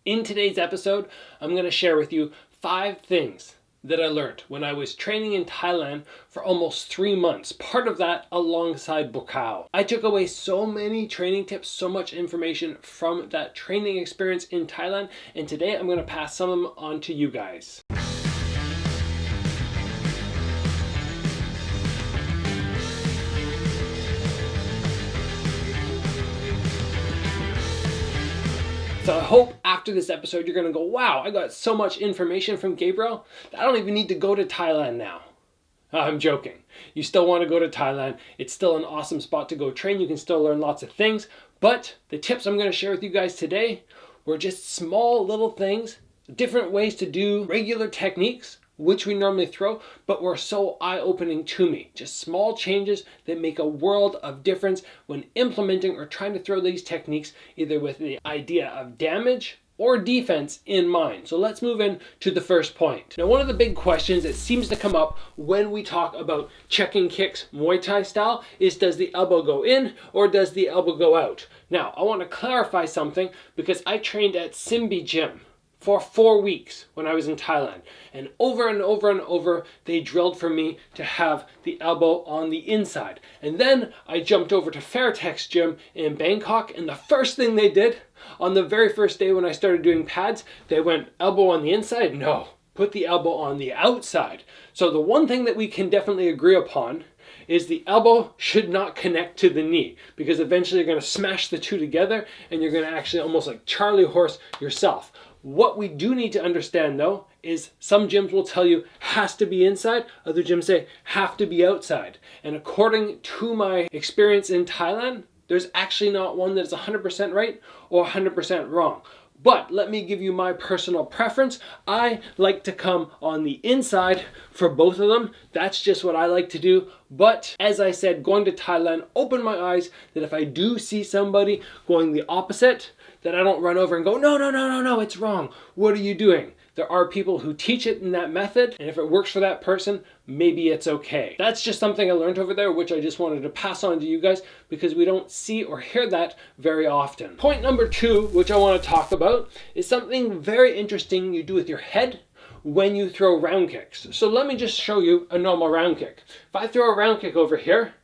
In today's episode, I'm going to share with you 5 things that I learned when I was training in Thailand for almost 3 months. Part of that alongside Buakaw. I took away so many training tips, so much information from that training experience in Thailand, and today I'm going to pass some of them on to you guys. So I hope after this episode you're going to go, wow, I got so much information from Gabriel that I don't even need to go to Thailand now. I'm joking. You still want to go to Thailand. It's still an awesome spot to go train. You can still learn lots of things. But the tips I'm going to share with you guys today were just small little things, different ways to do regular techniques, which we normally throw, but were so eye-opening to me. Just small changes that make a world of difference when implementing or trying to throw these techniques, either with the idea of damage or defense in mind. So let's move in to the first point. Now, one of the big questions that seems to come up when we talk about checking kicks Muay Thai style is, does the elbow go in or does the elbow go out? Now, I want to clarify something because I trained at Simbi Gym for 4 weeks when I was in Thailand. And over, they drilled for me to have the elbow on the inside. And then I jumped over to Fairtex Gym in Bangkok, and the first thing they did on the very first day when I started doing pads, they went elbow on the inside? No, put the elbow on the outside. So the one thing that we can definitely agree upon is the elbow should not connect to the knee, because eventually you're going to smash the two together and you're going to actually almost like Charlie horse yourself. What we do need to understand though is some gyms will tell you has to be inside, other gyms say have to be outside. And according to my experience in Thailand, there's actually not one that's 100% right or 100% wrong. But let me give you my personal preference. I like to come on the inside for both of them. That's just what I like to do. But as I said, going to Thailand opened my eyes that if I do see somebody going the opposite, that I don't run over and go, no, it's wrong. What are you doing? There are people who teach it in that method, and if it works for that person, maybe it's okay. That's just something I learned over there, which I just wanted to pass on to you guys because we don't see or hear that very often. Point number 2, which I want to talk about, is something very interesting you do with your head when you throw round kicks. So let me just show you a normal round kick. If I throw a round kick over here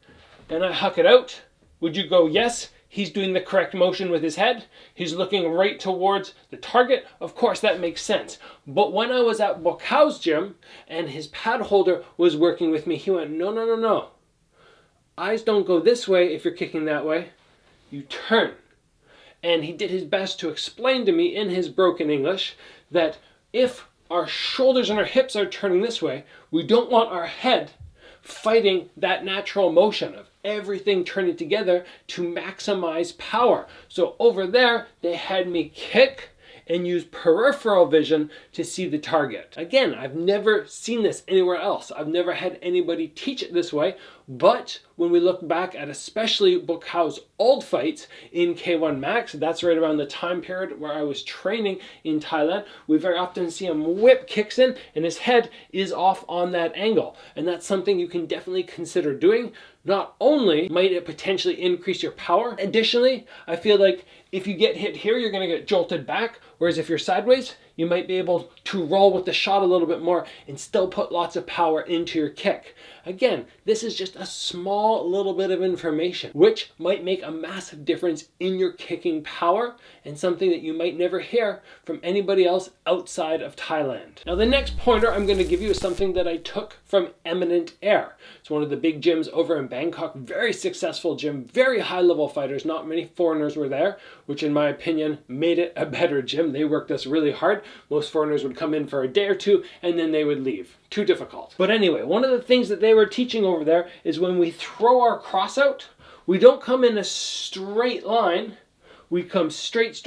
and I huck it out, would you go, yes, he's doing the correct motion with his head, he's looking right towards the target? Of course, that makes sense. But when I was at Buakaw's gym and his pad holder was working with me, he went, no. Eyes don't go this way if you're kicking that way. You turn. And he did his best to explain to me in his broken English that if our shoulders and our hips are turning this way, we don't want our head fighting that natural motion of everything turning together to maximize power. So over there, they had me kick and use peripheral vision to see the target. Again, I've never seen this anywhere else. I've never had anybody teach it this way, but when we look back at especially Buakaw's old fights in K1 Max, that's right around the time period where I was training in Thailand, we very often see him whip kicks in and his head is off on that angle. And that's something you can definitely consider doing. Not only might it potentially increase your power, additionally, I feel like if you get hit here, you're going to get jolted back, whereas if you're sideways, you might be able to roll with the shot a little bit more and still put lots of power into your kick. Again, this is just a small little bit of information, which might make a massive difference in your kicking power and something that you might never hear from anybody else outside of Thailand. Now, the next pointer I'm going to give you is something that I took from Eminent Air. It's one of the big gyms over in Bangkok, very successful gym, very high level fighters. Not many foreigners were there, which in my opinion made it a better gym. They worked us really hard. Most foreigners would come in for a day or two and then they would leave. Too difficult. But anyway, one of the things that they were teaching over there is when we throw our cross out, we don't come in a straight line. We come straight,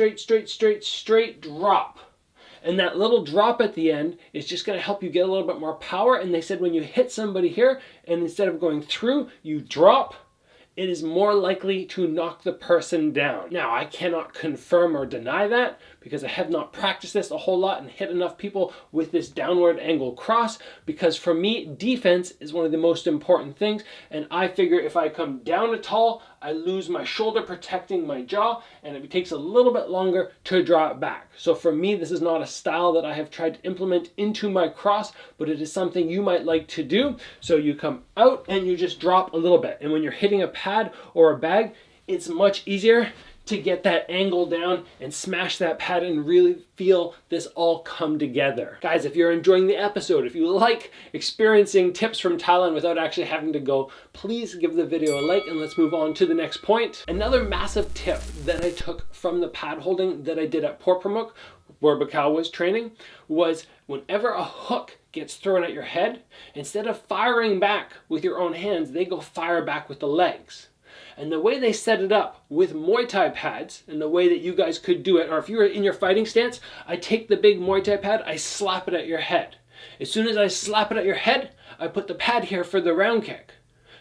drop. And that little drop at the end is just going to help you get a little bit more power. And they said when you hit somebody here and instead of going through, you drop, it is more likely to knock the person down. Now, I cannot confirm or deny that because I have not practiced this a whole lot and hit enough people with this downward angle cross, because for me, defense is one of the most important things, and I figure if I come down a tall, I lose my shoulder protecting my jaw, and it takes a little bit longer to draw it back. So for me, this is not a style that I have tried to implement into my cross, but it is something you might like to do. So you come out and you just drop a little bit, and when you're hitting a pad or a bag, it's much easier to get that angle down and smash that pad and really feel this all come together. Guys, if you're enjoying the episode, if you like experiencing tips from Thailand without actually having to go, please give the video a like and let's move on to the next point. Another massive tip that I took from the pad holding that I did at Port Pramuk, where Buakaw was training, was whenever a hook gets thrown at your head, instead of firing back with your own hands, they go fire back with the legs. And the way they set it up with Muay Thai pads, and the way that you guys could do it, or if you were in your fighting stance, I take the big Muay Thai pad, I slap it at your head. As soon as I slap it at your head, I put the pad here for the round kick.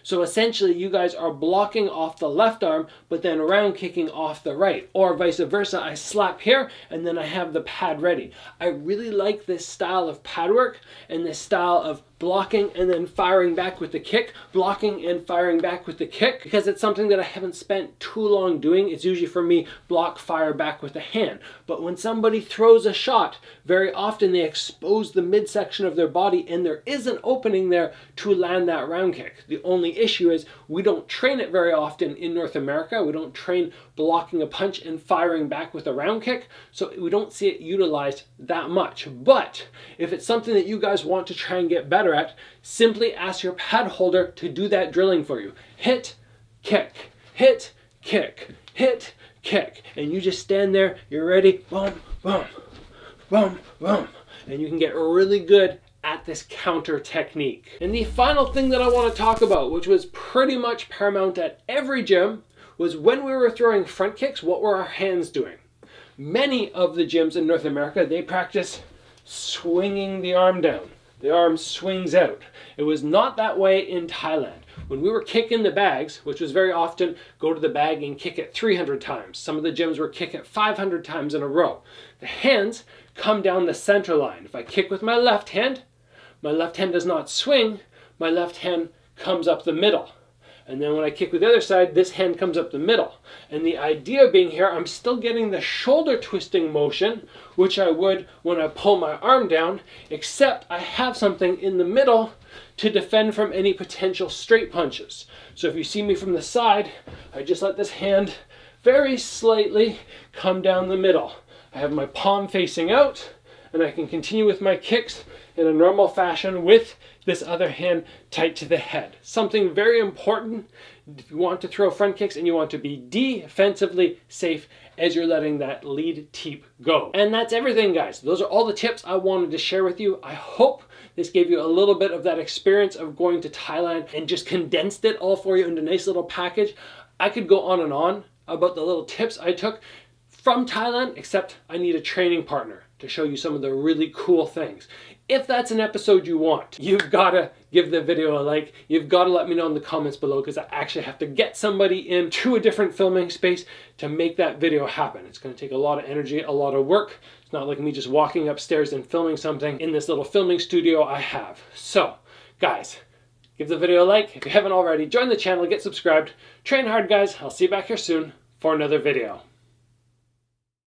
So essentially you guys are blocking off the left arm, but then round kicking off the right, or vice versa. I slap here and then I have the pad ready. I really like this style of pad work and this style of blocking and then firing back with the kick, blocking and firing back with the kick, because it's something that I haven't spent too long doing. It's usually for me, block, fire back with the hand. But when somebody throws a shot, very often they expose the midsection of their body and there is an opening there to land that round kick. The only issue is we don't train it very often in North America. We don't train blocking a punch and firing back with a round kick, so we don't see it utilized that much. But if it's something that you guys want to try and get better at, simply ask your pad holder to do that drilling for you. Hit, kick, hit, kick, hit, kick, and you just stand there, you're ready, boom, boom, boom, boom, and you can get really good at this counter technique. And the final thing that I want to talk about, which was pretty much paramount at every gym, was when we were throwing front kicks, what were our hands doing? Many of the gyms in North America, they practice swinging the arm down. The arm swings out. It was not that way in Thailand. When we were kicking the bags, which was very often go to the bag and kick it 300 times. Some of the gyms were kick it 500 times in a row. The hands come down the center line. If I kick with my left hand does not swing, my left hand comes up the middle. And then when I kick with the other side, this hand comes up the middle. And the idea being here, I'm still getting the shoulder twisting motion, which I would when I pull my arm down, except I have something in the middle to defend from any potential straight punches. So if you see me from the side, I just let this hand very slightly come down the middle. I have my palm facing out, and I can continue with my kicks in a normal fashion with this other hand tight to the head. Something very important if you want to throw front kicks and you want to be defensively safe as you're letting that lead teep go. And that's everything, guys. Those are all the tips I wanted to share with you. I hope this gave you a little bit of that experience of going to Thailand and just condensed it all for you into a nice little package. I could go on and on about the little tips I took from Thailand, except I need a training partner to show you some of the really cool things. If that's an episode you want, you've got to give the video a like. You've got to let me know in the comments below, because I actually have to get somebody into a different filming space to make that video happen. It's going to take a lot of energy, a lot of work. It's not like me just walking upstairs and filming something in this little filming studio I have. So, guys, give the video a like. If you haven't already, join the channel, get subscribed. Train hard, guys. I'll see you back here soon for another video.